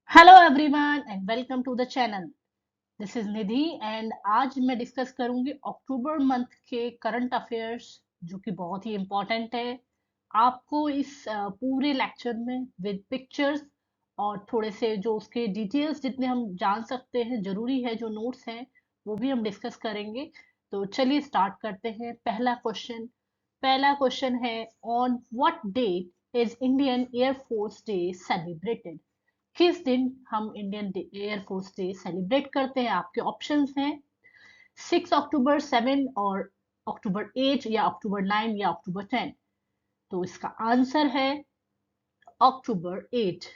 Hello everyone and welcome to the channel. This is Nidhi and आज मैं discuss करूंगी October month के current affairs, जो कि बहुत ही इम्पोर्टेंट है। आपको इस पूरे लेक्चर में विद पिक्चर्स और थोड़े से जो उसके डिटेल्स जितने हम जान सकते हैं जरूरी है, जो नोट्स हैं वो भी हम डिस्कस करेंगे। तो चलिए स्टार्ट करते हैं। पहला क्वेश्चन है, on what date is Indian air force day celebrated? किस दिन हम इंडियन एयरफोर्स डे सेलिब्रेट करते हैं? आपके ऑप्शंस हैं 6 अक्टूबर, 7 और अक्टूबर 8 या अक्टूबर 9 या अक्टूबर 10। तो इसका आंसर है अक्टूबर 8।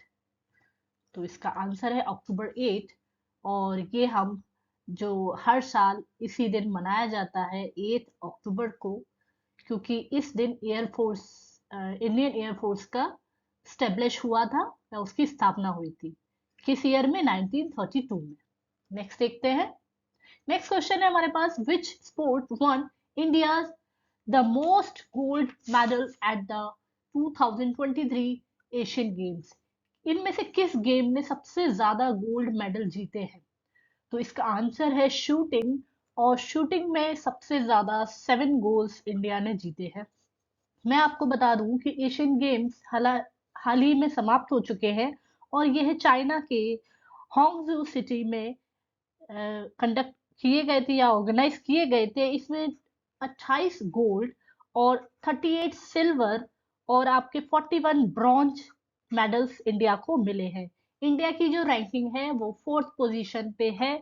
तो इसका आंसर है अक्टूबर 8। और ये हम जो हर साल इसी दिन मनाया जाता है 8 अक्टूबर को, क्योंकि इस दिन एयरफोर्स इंडियन एयरफोर्स का स्टेब्लिश हुआ था या उसकी स्थापना हुई थी। किस ईयर में? 1932 में। नेक्स्ट देखते हैं। नेक्स्ट क्वेश्चन है हमारे पास, which sport won India the most gold medal at the 2023 Asian Games? इनमें से किस गेम ने सबसे ज्यादा गोल्ड मेडल जीते हैं? तो इसका आंसर है शूटिंग। और शूटिंग में सबसे ज्यादा 7 गोल्स इंडिया ने जीते हैं। मैं आपको बता दूं कि एशियन गेम्स हाल ही में समाप्त हो चुके हैं और यह चाइना के होंगजू सिटी में कंडक्ट किए गए थे या ऑर्गेनाइज किए गए थे। इसमें 28 गोल्ड और 38 सिल्वर और आपके 41 ब्रॉन्ज मेडल्स इंडिया को मिले हैं। इंडिया की जो रैंकिंग है वो 4th पोजीशन पे है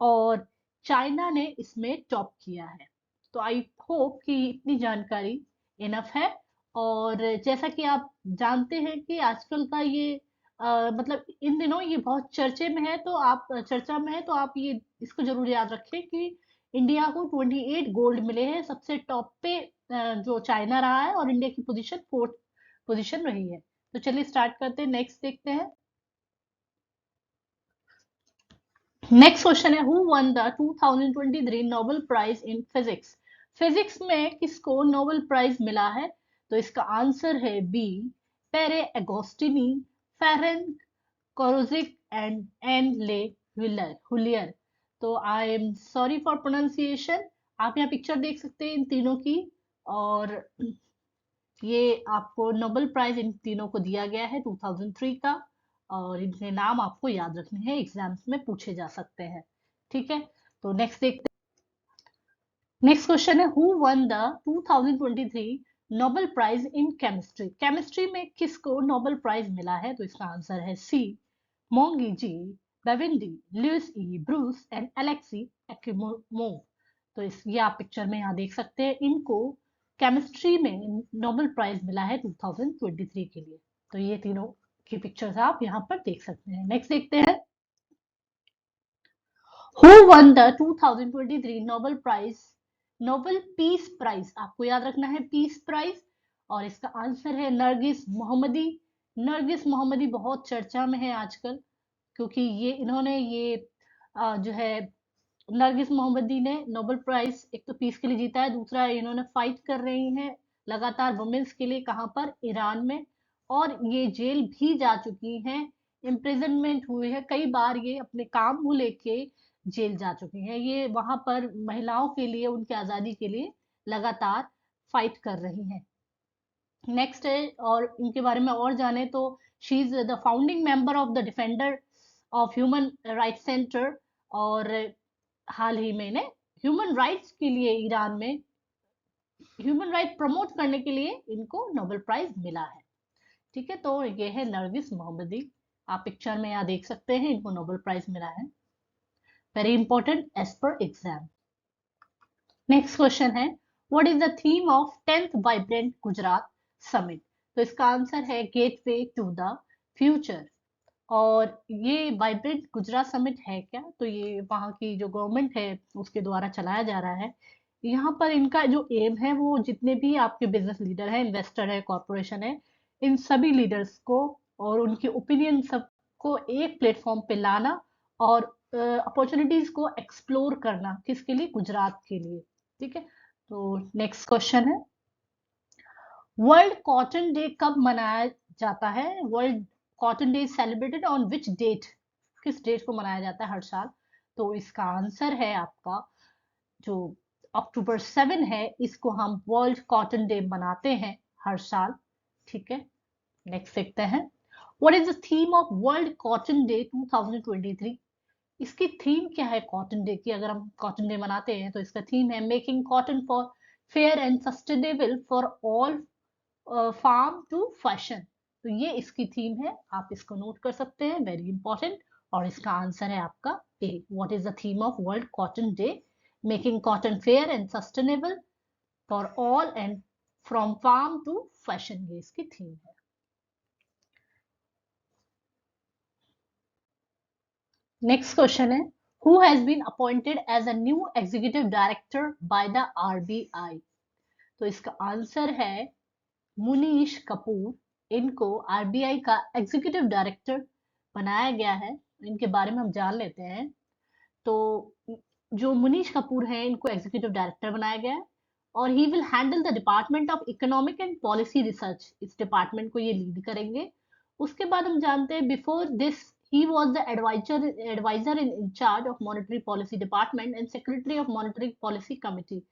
और चाइना ने इसमें टॉप किया है। तो आई होप कि इतनी जानकारी इनफ है। और जैसा कि आप जानते हैं कि आजकल का ये मतलब इन दिनों ये बहुत चर्चा में है, तो आप ये इसको जरूर याद रखें कि इंडिया को 28 गोल्ड मिले हैं। सबसे टॉप पे जो चाइना रहा है और इंडिया की पोजीशन 4th पोजीशन रही है। तो चलिए स्टार्ट करते हैं, नेक्स्ट देखते हैं। नेक्स्ट क्वेश्चन है, who won the 2023 Nobel prize in physics? Physics में किसको नोबेल प्राइज मिला है? तो इसका आंसर है बी, पेरे एगोस्टिनी, फेरेंट कोरोजिक एंड ले हुलियर। तो I am sorry for pronunciation. आप यहाँ पिक्चर देख सकते हैं इन तीनों की। और ये आपको नोबेल प्राइज इन तीनों को दिया गया है 2003 का। और इनके नाम आपको याद रखने हैं, एग्जाम्स में पूछे जा सकते हैं। ठीक है, तो नेक्स्ट देखते हैं। नेक्स्ट क्वेश्चन है, who won the 2023 Nobel prize in chemistry? Chemistry में किसको नोबेल प्राइज मिला है? तो इसका आंसर है C, Moungi G Bawendi, Louis E Brus and Alexei Ekimov. तो इस ये आप पिक्चर में यहाँ देख सकते हैं, इनको केमिस्ट्री में नोबेल प्राइज मिला है 2023 के लिए। तो ये तीनों की पिक्चर्स आप यहाँ पर देख सकते हैं। नेक्स्ट देखते हैं, who won the 2023 Nobel prize, Nobel peace prize? आपको याद रखना है पीस प्राइज। और इसका आंसर है नरगिस मोहम्मदी। नरगिस मोहम्मदी बहुत चर्चा में है आजकल, क्योंकि ये इन्होंने ये जो है नरगिस मोहम्मदी ने नोबेल प्राइज एक तो पीस के लिए जीता है, दूसरा इन्होंने फाइट कर रही हैं लगातार वुमेन्स के लिए। कहाँ पर? ईरान में। और ये जेल भी जा चुकी हैं, इम्प्रिजनमेंट हुई है कई बार, ये अपने काम को लेके जेल जा चुकी हैं। ये वहां पर महिलाओं के लिए, उनकी आजादी के लिए लगातार फाइट कर रही हैं। नेक्स्ट है, और इनके बारे में और जाने तो she is the founding member of the defender of human right centre. और हाल ही में ने ह्यूमन राइट्स के लिए ईरान में ह्यूमन राइट प्रमोट करने के लिए इनको नोबेल प्राइज मिला है। ठीक है, तो ये है नरगिस मोहम्मदी। आप पिक्चर में यहाँ देख सकते हैं, इनको नोबेल प्राइज मिला है। Very important as per exam. Next question है, what is the theme of 10th vibrant Gujarat summit? तो इसका आंसर है गेटवे टू द फ्यूचर। और ये वाइब्रेंट गुजरात समिट है क्या? तो ये वहाँ की जो गवर्नमेंट है उसके द्वारा चलाया जा रहा है। यहाँ पर इनका जो एम है, वो जितने भी आपके बिजनेस लीडर हैं, इन्वेस्टर है, कॉरपोरेशन है, इन सभी लीडर्स को और उनके ओपिनियन सबको एक प्लेटफॉर्म पे लाना और अपॉर्चुनिटीज को एक्सप्लोर करना। किसके लिए? गुजरात के लिए। ठीक है, तो नेक्स्ट क्वेश्चन है, वर्ल्ड कॉटन डे कब मनाया जाता है? World cotton day celebrated on which date, किस डेट को मनाया जाता है हर साल? तो इसका आंसर है आपका जो अक्टूबर 7 है, इसको हम वर्ल्ड कॉटन डे मनाते हैं हर साल। ठीक है, नेक्स्ट देखते हैं। What is the theme of World cotton day 2023? इसकी थीम क्या है कॉटन डे की? अगर हम कॉटन डे मनाते हैं तो इसका थीम है making cotton for fair and sustainable for all farm to fashion. तो ये इसकी थीम है, आप इसको नोट कर सकते हैं, वेरी इंपॉर्टेंट। और इसका आंसर है आपका A. What is the theme of World cotton Day? Making cotton fair and sustainable for all and from farm to fashion, ये इसकी थीम है। नेक्स्ट क्वेश्चन है, who has been appointed as a new executive director by the RBI? तो इसका answer है मुनीश कपूर। इनको RBI का एग्जीक्यूटिव डायरेक्टर बनाया गया है। इनके बारे में हम जान लेते हैं। तो जो मुनीश कपूर है, इनको एग्जीक्यूटिव डायरेक्टर बनाया गया है और he will handle the department of economic and policy research. इस डिपार्टमेंट को ये लीड करेंगे। उसके बाद हम जानते हैं before this he was the adviser in charge of monetary policy department and secretary of monetary policy committee.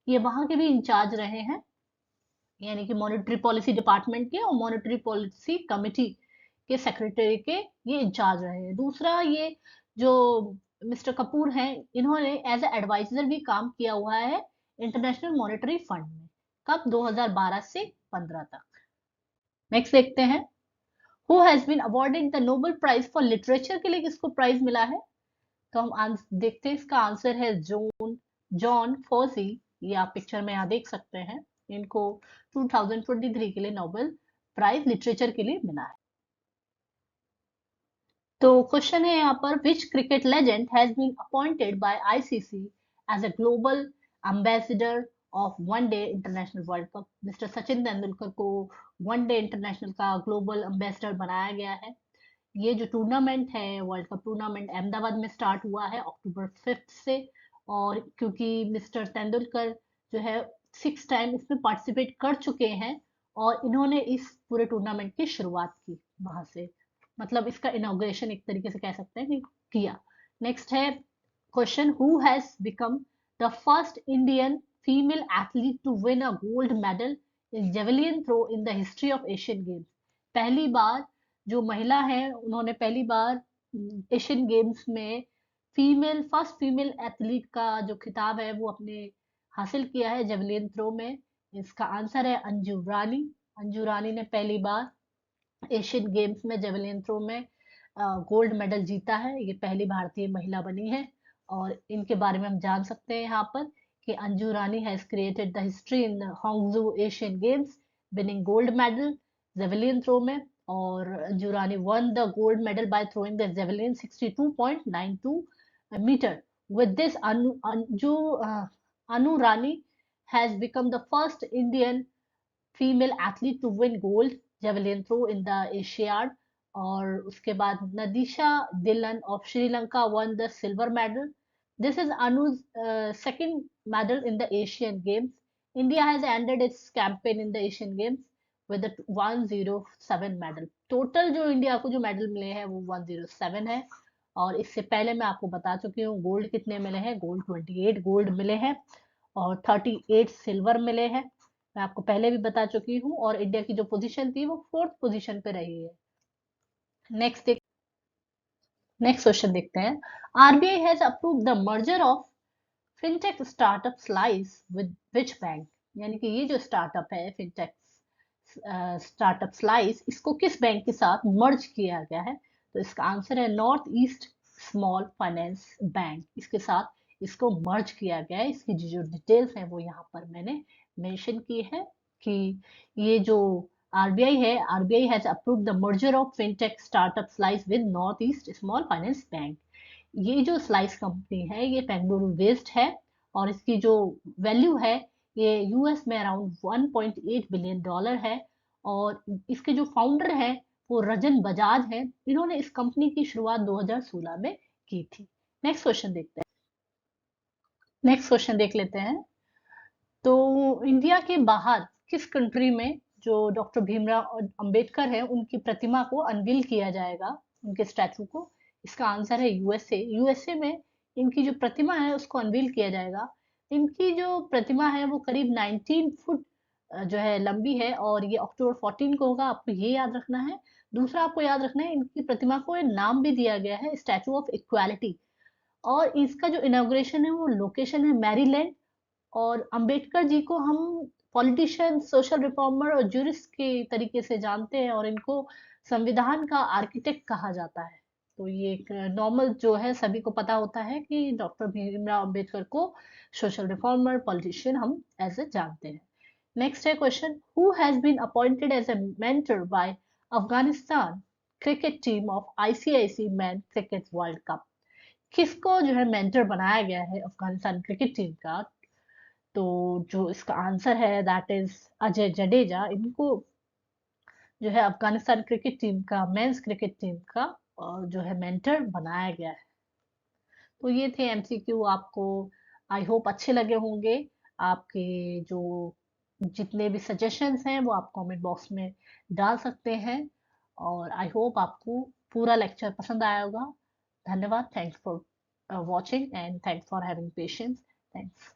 ये वहां के भी इंचार्ज रहे हैं, यानी कि मॉनेटरी पॉलिसी डिपार्टमेंट के और मॉनेटरी पॉलिसी कमिटी के सेक्रेटरी के ये इंचार्ज रहे हैं। दूसरा, ये जो मिस्टर कपूर हैं, इन्होंने एज ए एडवाइजर भी काम किया हुआ है इंटरनेशनल मॉनेटरी फंड में। कब? 2012 से 15 तक। नेक्स्ट देखते हैं, who has been awarded the Nobel prize for literature? के लिए किसको प्राइज मिला है? तो हम देखते हैं, इसका आंसर है जॉन फॉसी। ये आप पिक्चर में यहाँ देख सकते हैं। इनको 2023 के लिए नोबेल प्राइज लिटरेचर के लिए मिला है। तो क्वेश्चन है यहाँ पर, which cricket legend has been appointed by ICC as a global ambassador of one day international World Cup? Mister Sachin Tendulkar को वनडे इंटरनेशनल का ग्लोबल एम्बेसडर बनाया गया है। ये जो टूर्नामेंट है, वर्ल्ड कप टूर्नामेंट, अहमदाबाद में स्टार्ट हुआ है अक्टूबर 5 से। और क्योंकि मिस्टर तेंदुलकर जो है 6 टाइम इसमें पार्टिसिपेट कर चुके हैं और इन्होंने इस पूरे टूर्नामेंट की शुरुआत की वहां से, मतलब इसका इनॉग्रेशन एक तरीके से कह सकते हैं कि किया। नेक्स्ट है question, who has become the first Indian female athlete to win a gold medal in javelin throw in the history of Asian Games? पहली बार जो महिला है, उन्होंने पहली बार एशियन गेम्स में फर्स्ट फीमेल एथलीट का जो खिताब है वो अपने हासिल किया है जेवलिन थ्रो में। इसका आंसर है अंजू रानी। अंजू रानी ने पहली बार एशियन गेम्स में जेवलिन थ्रो में गोल्ड मेडल जीता है। ये पहली भारतीय महिला बनी है। और इनके बारे में हम जान सकते हैं यहाँ पर कि Anju Rani has created the history in Hangzhou Asian Games, winning gold medal javelin throw में। और अंजू रानी won the gold medal by throwing the javelin 62.92 meter. With this, Anu Rani has become the first Indian female athlete to win gold javelin throw in the Asiad. और उसके बाद नदीशा दिलन of Sri Lanka won the silver medal. This is Anu's second medal in the Asian Games. India has ended its campaign in the Asian Games with a 107 medal. Total जो India को जो medal मिले हैं वो 107 है। और इससे पहले मैं आपको बता चुकी हूँ गोल्ड कितने मिले हैं। गोल्ड 28 गोल्ड मिले हैं और 38 सिल्वर मिले हैं, मैं आपको पहले भी बता चुकी हूँ। और इंडिया की जो पोजीशन थी वो 4th पोजीशन पे रही है। नेक्स्ट क्वेश्चन देखते हैं, RBI has approve the merger of fintech startup slice with which bank? यानी कि ये जो स्टार्टअप है फिनटेक स्टार्टअप स्लाइस, इसको किस बैंक के साथ मर्ज किया गया है? तो इसका आंसर है north east small finance bank, इसके साथ इसको मर्ज किया गया है। इसकी जो डिटेल्स हैं वो यहाँ पर मैंने मेंशन की है कि ये जो आरबीआई है, RBI has approved the merger of fintech startup slice with north east small finance bank. ये जो स्लाइस कंपनी है ये बेंगलुरु बेस्ड है और इसकी जो वैल्यू है ये यूएस में अराउंड 1.8 बिलियन डॉलर है। और इसके जो फाउंडर हैं वो रजन बजाज हैं। इन्होंने इस कंपनी की शुरुआत 2016 में की थी। नेक्स्ट क्वेश्चन देखते हैं। नेक्स्ट क्वेश्चन देख लेते हैं। तो इंडिया के बाहर किस कंट्री में जो डॉक्टर भीमराव अंबेडकर है उनकी प्रतिमा को अनवील किया जाएगा, उनके स्टैचू को। इसका आंसर है यूएसए। यूएसए में इनकी जो प्रतिमा है उसको अनवील किया जाएगा। इनकी जो प्रतिमा है वो करीब 19 फुट जो है लंबी है, और ये अक्टूबर 14 को होगा, आपको ये याद रखना है। दूसरा आपको याद रखना है, इनकी प्रतिमा को एक नाम भी दिया गया है, स्टैचू ऑफ इक्वालिटी। और इसका जो इनॉग्रेशन है वो लोकेशन है मैरीलैंड। और अंबेडकर जी को हम पॉलिटिशियन, सोशल रिफॉर्मर और जूरिस्ट के तरीके से जानते हैं, और इनको संविधान का आर्किटेक्ट कहा जाता है। तो ये एक नॉर्मल जो है सभी को पता होता है कि डॉक्टर भीमराव अंबेडकर को सोशल रिफॉर्मर, पॉलिटिशियन हम ऐसे जानते हैं। नेक्स्ट है question, who has been appointed as a mentor by Afghanistan cricket team of ICC men cricket world cup? किसको जो है मेंटर बनाया गया है अफगानिस्तान क्रिकेट टीम का? तो जो इसका आंसर है दैट इज अजय जडेजा। इनको जो है अफगानिस्तान क्रिकेट टीम का, मेंस क्रिकेट टीम का जो है मेंटर बनाया गया है। तो ये थे एमसीक्यू, आपको आई होप अच्छे लगे होंगे। आपके जो जितने भी सजेशंस हैं वो आप कमेंट बॉक्स में डाल सकते हैं, और आई होप आपको पूरा लेक्चर पसंद आया होगा। धन्यवाद, thanks for watching and thanks for having patience. Thanks.